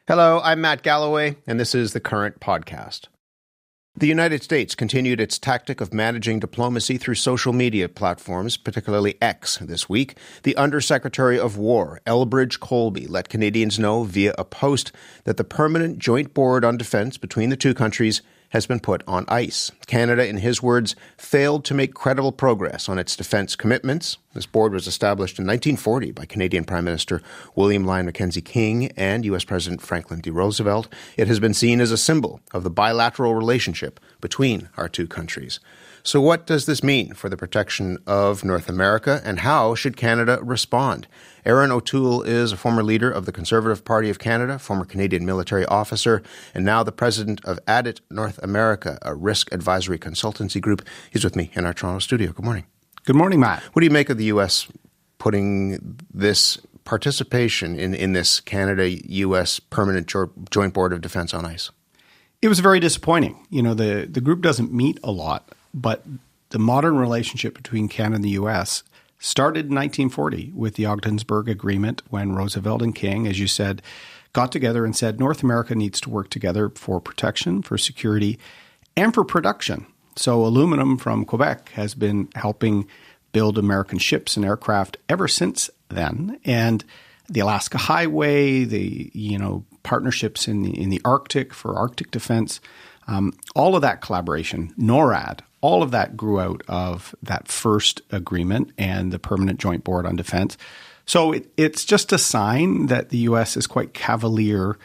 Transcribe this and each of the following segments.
Hello, I'm Matt Galloway, and this is the Current Podcast. The United States continued its tactic of managing diplomacy through social media platforms, particularly X, this week. The Undersecretary of War, Elbridge Colby, let Canadians know via a post that the Permanent Joint Board on Defence between the two countries has been put on ice. Canada, in his words, failed to make credible progress on its defence commitments. This board was established in 1940 by Canadian Prime Minister William Lyon Mackenzie King and U.S. President Franklin D. Roosevelt. It has been seen as a symbol of the bilateral relationship between our two countries. So what does this mean for the protection of North America, and how should Canada respond? Erin O'Toole is a former leader of the Conservative Party of Canada, former Canadian military officer, and now the president of ADIT North America, a risk advisory consultancy group. He's with me in our Toronto studio. Good morning. Good morning, Matt. What do you make of the U.S. putting this participation in this Canada-U.S. Permanent Joint Board of Defense on ice? It was very disappointing. You know, the group doesn't meet a lot, but the modern relationship between Canada and the U.S. started in 1940 with the Ogdensburg Agreement, when Roosevelt and King, as you said, got together and said North America needs to work together for protection, for security, and for production. So aluminum from Quebec has been helping build American ships and aircraft ever since then. And the Alaska Highway, the partnerships in the Arctic for Arctic defense, all of that collaboration, NORAD, all of that grew out of that first agreement and the Permanent Joint Board on Defense. So it's just a sign that the U.S. is quite cavalier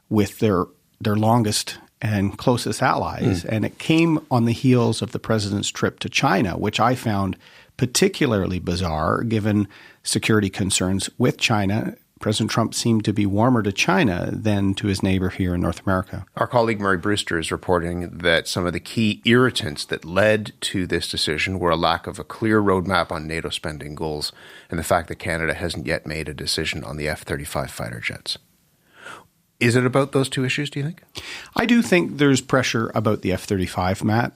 with their longest and closest allies. And it came on the heels of the president's trip to China, which I found particularly bizarre given security concerns with China. President Trump seemed to be warmer to China than to his neighbor here in North America. Our colleague Murray Brewster is reporting that some of the key irritants that led to this decision were a lack of a clear roadmap on NATO spending goals and the fact that Canada hasn't yet made a decision on the F-35 fighter jets. Is it about those two issues, do you think? I do think there's pressure about the F-35, Matt.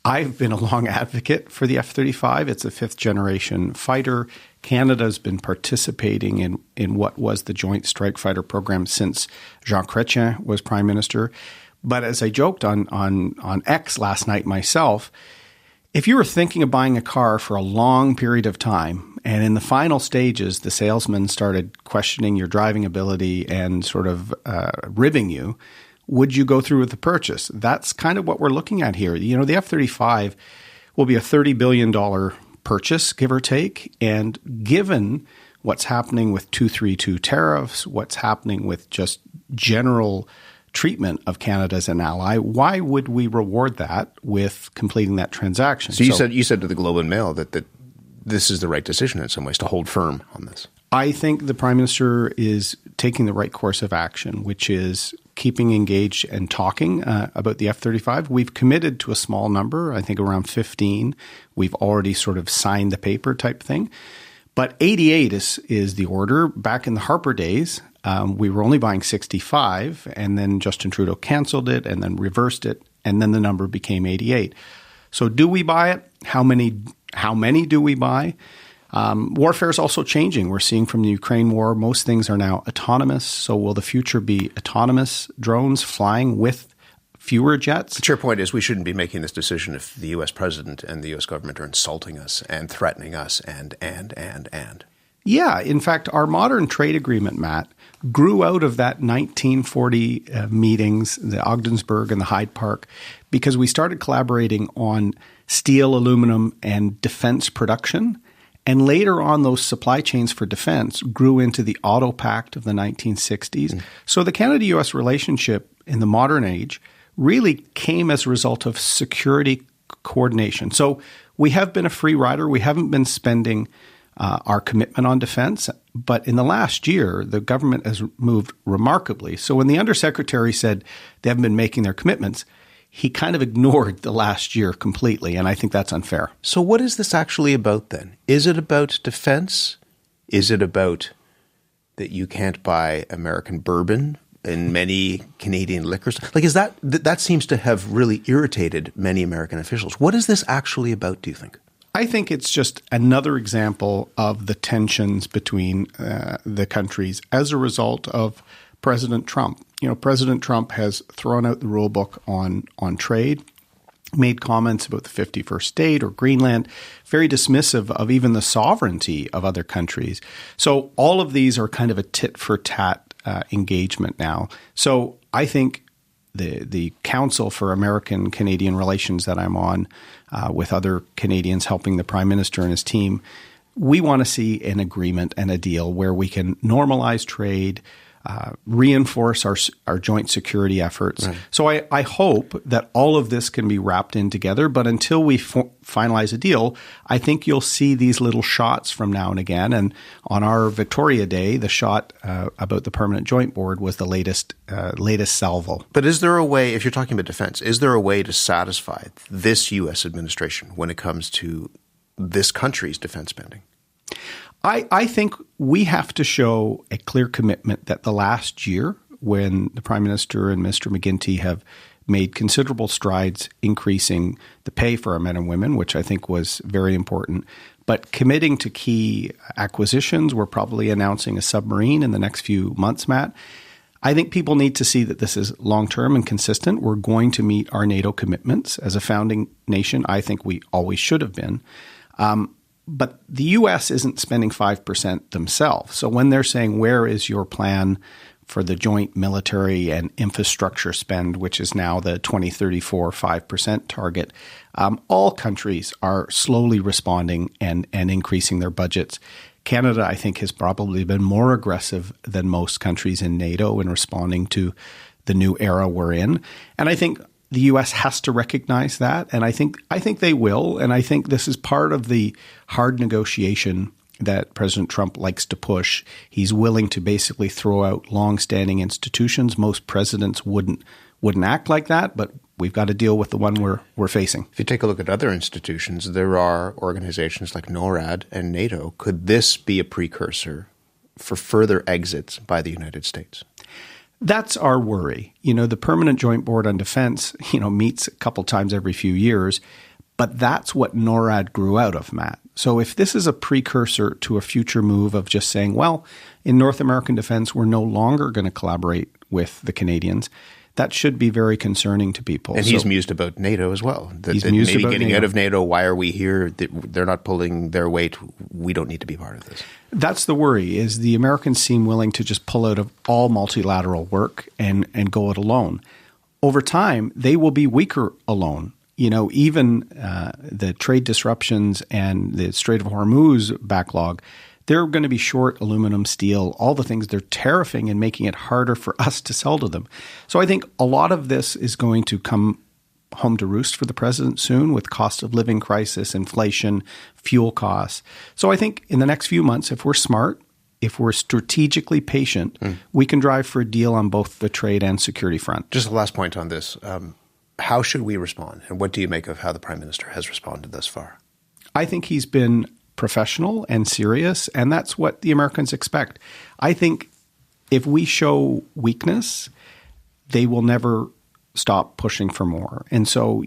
I've been a long advocate for the F-35. It's a fifth-generation fighter. Canada's been participating in what was the Joint Strike Fighter program since Jean Chrétien was Prime Minister. But as I joked on X last night myself, if you were thinking of buying a car for a long period of time, and in the final stages, the salesman started questioning your driving ability and sort of ribbing you, would you go through with the purchase? That's kind of what we're looking at here. You know, the F-35 will be a $30 billion purchase, give or take. And given what's happening with 232 tariffs, what's happening with just general treatment of Canada as an ally, why would we reward that with completing that transaction? So you said to the Globe and Mail that this is the right decision in some ways to hold firm on this. I think the Prime Minister is taking the right course of action, which is keeping engaged and talking about the F-35. We've committed to a small number, I think around 15. We've already sort of signed the paper type thing. But 88 is the order. Back in the Harper days, we were only buying 65, and then Justin Trudeau canceled it and then reversed it, and then the number became 88. So do we buy it? How many do we buy? Warfare is also changing. We're seeing from the Ukraine war, most things are now autonomous. So will the future be autonomous drones flying with fewer jets? But your point is we shouldn't be making this decision if the U.S. president and the U.S. government are insulting us and threatening us and. Yeah. In fact, our modern trade agreement, Matt, grew out of that 1940 meetings, the Ogdensburg and the Hyde Park, because we started collaborating on steel, aluminum, and defense production. And later on, those supply chains for defense grew into the auto pact of the 1960s. So the Canada-U.S. relationship in the modern age really came as a result of security coordination. So we have been a free rider. We haven't been spending our commitment on defense. But in the last year, the government has moved remarkably. So when the Undersecretary said they haven't been making their commitments, he kind of ignored the last year completely, and I think that's unfair. So what is this actually about then? Is it about defense? Is it about that you can't buy American bourbon in many Canadian liquors? Like, is that seems to have really irritated many American officials. What is this actually about, do you think? I think it's just another example of the tensions between the countries as a result of President Trump. President Trump has thrown out the rule book on trade, made comments about the 51st state or Greenland, very dismissive of even the sovereignty of other countries. So all of these are kind of a tit-for-tat engagement now. So I think the Council for American-Canadian Relations that I'm on with other Canadians helping the Prime Minister and his team, we want to see an agreement and a deal where we can normalize trade, reinforce our joint security efforts. Right. So I hope that all of this can be wrapped in together. But until we finalize a deal, I think you'll see these little shots from now and again. And on our Victoria Day, the shot about the Permanent Joint Board was the latest salvo. But is there a way, if you're talking about defense, is there a way to satisfy this U.S. administration when it comes to this country's defense spending? I think we have to show a clear commitment that the last year, when the Prime Minister and Mr. McGuinty have made considerable strides increasing the pay for our men and women, which I think was very important, but committing to key acquisitions. We're probably announcing a submarine in the next few months, Matt. I think people need to see that this is long-term and consistent. We're going to meet our NATO commitments as a founding nation. I think we always should have been. But the U.S. isn't spending 5% themselves. So when they're saying, where is your plan for the joint military and infrastructure spend, which is now the 2034 5% target, all countries are slowly responding and increasing their budgets. Canada, I think, has probably been more aggressive than most countries in NATO in responding to the new era we're in. And I think the U.S. has to recognize that, and I think they will. And I think this is part of the hard negotiation that President Trump likes to push. He's willing to basically throw out long-standing institutions. Most presidents wouldn't act like that, but we've got to deal with the one we're facing. If you take a look at other institutions, there are organizations like NORAD and NATO. Could this be a precursor for further exits by the United States? That's our worry. The Permanent Joint Board on Defense, meets a couple times every few years, but that's what NORAD grew out of, Matt. So if this is a precursor to a future move of just saying, well, in North American defense, we're no longer going to collaborate with the Canadians, that should be very concerning to people. And he's mused about NATO as well. He's mused maybe about getting NATO. Out of NATO, why are we here? They're not pulling their weight. We don't need to be part of this. That's the worry, is the Americans seem willing to just pull out of all multilateral work and go it alone. Over time, they will be weaker alone. Even the trade disruptions and the Strait of Hormuz backlog, they're going to be short aluminum, steel, all the things. They're tariffing and making it harder for us to sell to them. So I think a lot of this is going to come home to roost for the president soon with cost of living crisis, inflation, fuel costs. So I think in the next few months, if we're smart, if we're strategically patient, we can drive for a deal on both the trade and security front. Just the last point on this. How should we respond? And what do you make of how the Prime Minister has responded thus far? I think he's been professional and serious, and that's what the Americans expect. I think if we show weakness, they will never stop pushing for more. And so,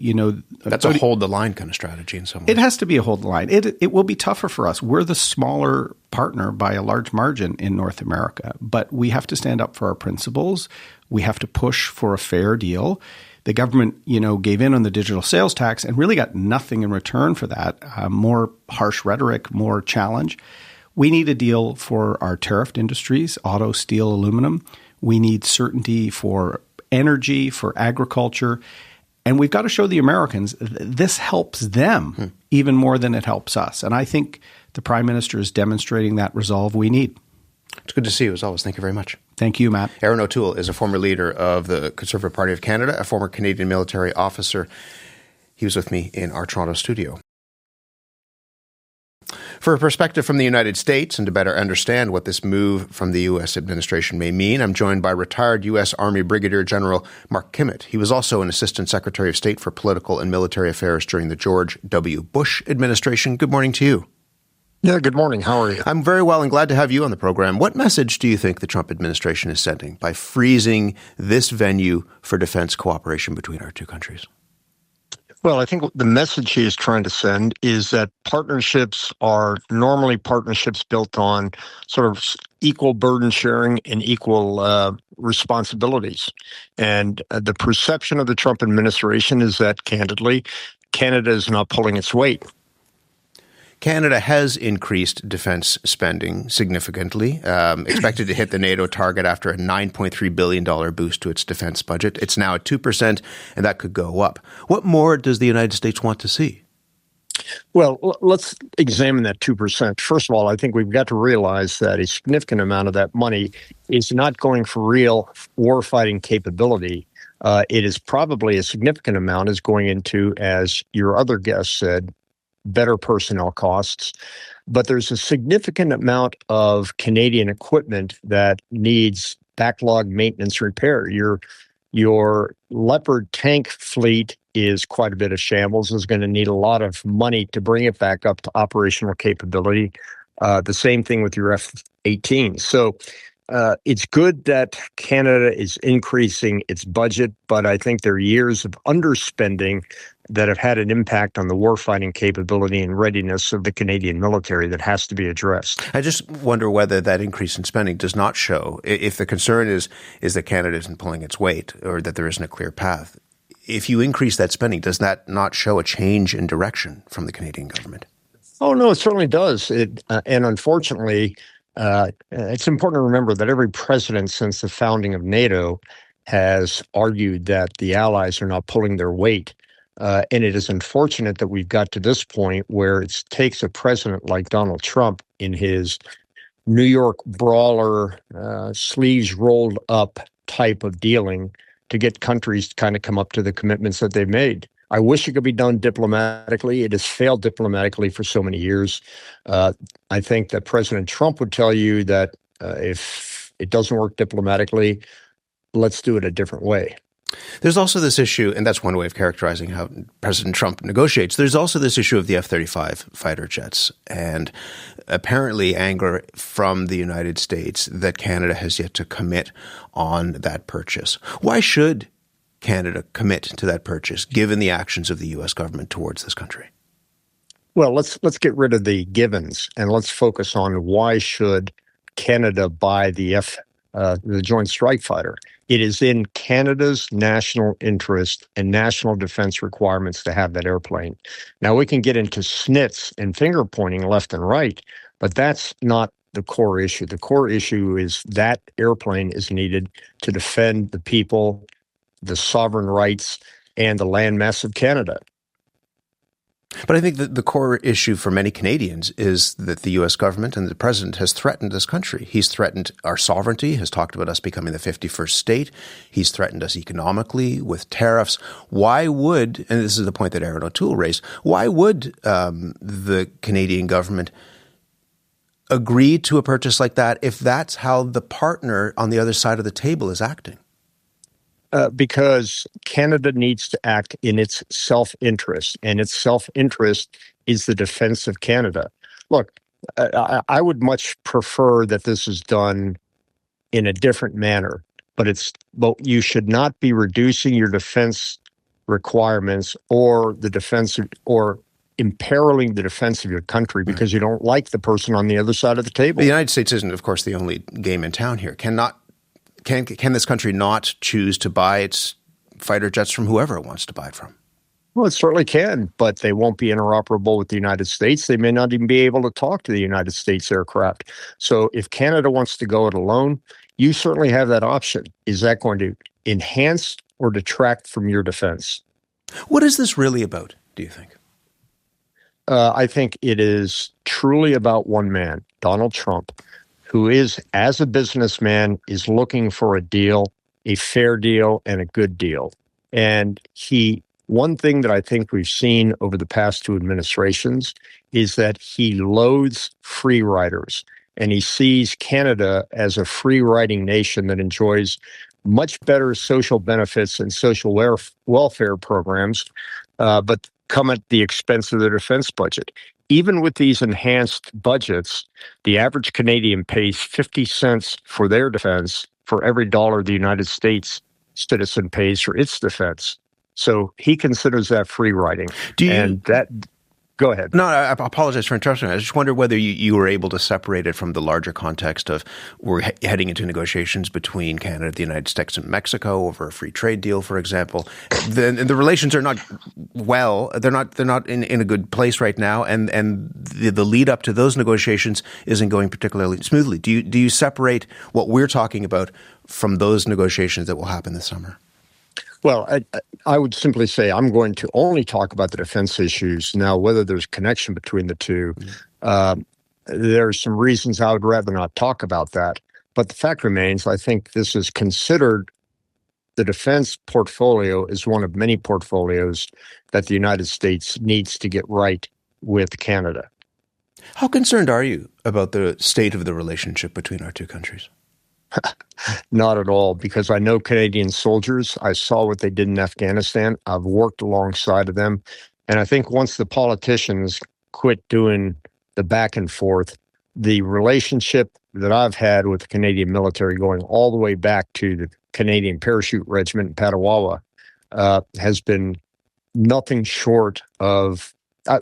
that's a hold the line kind of strategy in some ways. It has to be a hold the line. It will be tougher for us. We're the smaller partner by a large margin in North America, but we have to stand up for our principles. We have to push for a fair deal. The government, gave in on the digital sales tax and really got nothing in return for that. More harsh rhetoric, more challenge. We need a deal for our tariffed industries, auto, steel, aluminum. We need certainty for energy, for agriculture. And we've got to show the Americans this helps them even more than it helps us. And I think the Prime Minister is demonstrating that resolve we need. It's good to see you as always. Thank you very much. Thank you, Matt. Erin O'Toole is a former leader of the Conservative Party of Canada, a former Canadian military officer. He was with me in our Toronto studio. For a perspective from the United States and to better understand what this move from the U.S. administration may mean, I'm joined by retired U.S. Army Brigadier General Mark Kimmett. He was also an Assistant Secretary of State for Political and Military Affairs during the George W. Bush administration. Good morning to you. Yeah, good morning. How are you? I'm very well and glad to have you on the program. What message do you think the Trump administration is sending by freezing this venue for defense cooperation between our two countries? Well, I think the message he is trying to send is that partnerships are normally partnerships built on sort of equal burden sharing and equal responsibilities. And the perception of the Trump administration is that, candidly, Canada is not pulling its weight. Canada has increased defense spending significantly, expected to hit the NATO target after a $9.3 billion boost to its defense budget. It's now at 2%, and that could go up. What more does the United States want to see? Well, let's examine that 2%. First of all, I think we've got to realize that a significant amount of that money is not going for real warfighting capability. It is probably a significant amount is going into, as your other guest said, better personnel costs. But there's a significant amount of Canadian equipment that needs backlog maintenance repair. Your Leopard tank fleet is quite a bit of shambles, is going to need a lot of money to bring it back up to operational capability. The same thing with your F-18. So it's good that Canada is increasing its budget, but I think there are years of underspending that have had an impact on the warfighting capability and readiness of the Canadian military that has to be addressed. I just wonder whether that increase in spending does not show, if the concern is that Canada isn't pulling its weight or that there isn't a clear path. If you increase that spending, does that not show a change in direction from the Canadian government? Oh, no, it certainly does. And unfortunately, it's important to remember that every president since the founding of NATO has argued that the allies are not pulling their weight. And it is unfortunate that we've got to this point where it takes a president like Donald Trump in his New York brawler, sleeves rolled up type of dealing to get countries to kind of come up to the commitments that they've made. I wish it could be done diplomatically. It has failed diplomatically for so many years. I think that President Trump would tell you that if it doesn't work diplomatically, let's do it a different way. There's also this issue, and that's one way of characterizing how President Trump negotiates. There's also this issue of the F-35 fighter jets, and apparently anger from the United States that Canada has yet to commit on that purchase. Why should Canada commit to that purchase, given the actions of the U.S. government towards this country? Well, let's get rid of the givens and let's focus on why should Canada buy the Joint Strike Fighter. It is in Canada's national interest and national defense requirements to have that airplane. Now, we can get into snits and finger pointing left and right, but that's not the core issue. The core issue is that airplane is needed to defend the people, the sovereign rights, and the landmass of Canada. But I think that the core issue for many Canadians is that the U.S. government and the president has threatened this country. He's threatened our sovereignty, has talked about us becoming the 51st state. He's threatened us economically with tariffs. Why would, and this is the point that Erin O'Toole raised, why would the Canadian government agree to a purchase like that if that's how the partner on the other side of the table is acting? Because Canada needs to act in its self-interest, and its self-interest is the defense of Canada. Look, I would much prefer that this is done in a different manner, but you should not be reducing your defense requirements or the defense or imperiling the defense of your country because you don't like the person on the other side of the table. The United States isn't, of course, the only game in town here. Can this country not choose to buy its fighter jets from whoever it wants to buy it from? Well, it certainly can, but they won't be interoperable with the United States. They may not even be able to talk to the United States aircraft. So if Canada wants to go it alone, you certainly have that option. Is that going to enhance or detract from your defense? What is this really about, do you think? I think it is truly about one man, Donald Trump, who is, as a businessman, is looking for a deal, a fair deal, and a good deal. And one thing that I think we've seen over the past two administrations is that he loathes free riders, and he sees Canada as a free-riding nation that enjoys much better social benefits and social welfare programs, but come at the expense of the defense budget. Even with these enhanced budgets, the average Canadian pays 50 cents for their defense for every dollar the United States citizen pays for its defense. So he considers that free riding. Go ahead. No, I apologize for interrupting. I just wondered whether you were able to separate it from the larger context of we're heading into negotiations between Canada, the United States, and Mexico over a free trade deal, for example. The relations are not they're not in a good place right now, and the lead up to those negotiations isn't going particularly smoothly. Do you separate what we're talking about from those negotiations that will happen this summer? Well, I would simply say I'm going to only talk about the defense issues. Now, whether there's connection between the two, there's some reasons I would rather not talk about that. But the fact remains, I think this is considered, the defense portfolio is one of many portfolios that the United States needs to get right with Canada. How concerned are you about the state of the relationship between our two countries? Not at all, because I know Canadian soldiers. I saw what they did in Afghanistan. I've worked alongside of them. And I think once the politicians quit doing the back and forth, the relationship that I've had with the Canadian military going all the way back to the Canadian Parachute Regiment in Petawawa has been nothing short of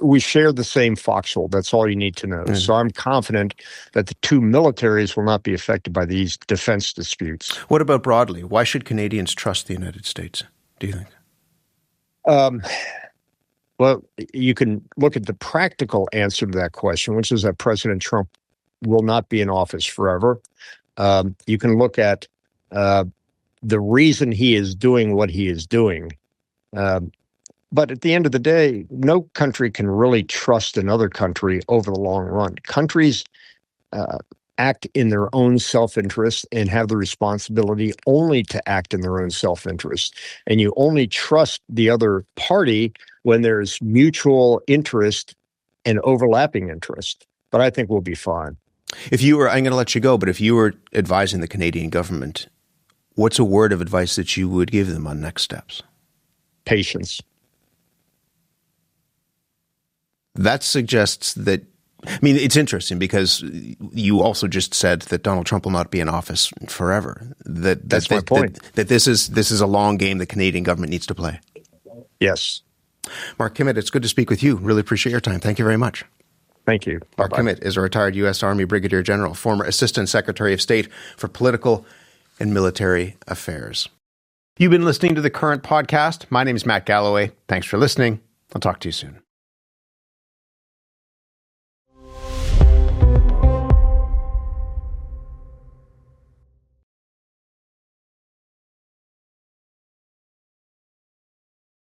we share the same foxhole. That's all you need to know. So I'm confident that the two militaries will not be affected by these defense disputes. What about broadly? Why should Canadians trust the United States, do you think? Well, you can look at the practical answer to that question, which is that President Trump will not be in office forever. You can look at the reason he is doing what he is doing. But at the end of the day, no country can really trust another country over the long run. Countries act in their own self-interest and have the responsibility only to act in their own self-interest. And you only trust the other party when there's mutual interest and overlapping interest. But I think we'll be fine. I'm going to let you go, but if you were advising the Canadian government, what's a word of advice that you would give them on next steps? Patience. That suggests that, it's interesting because you also just said that Donald Trump will not be in office forever. That's my point. That this is a long game the Canadian government needs to play. Yes. Mark Kimmitt, it's good to speak with you. Really appreciate your time. Thank you very much. Thank you. Mark Kimmitt is a retired U.S. Army Brigadier General, former Assistant Secretary of State for Political and Military Affairs. You've been listening to the Current Podcast. My name is Matt Galloway. Thanks for listening. I'll talk to you soon.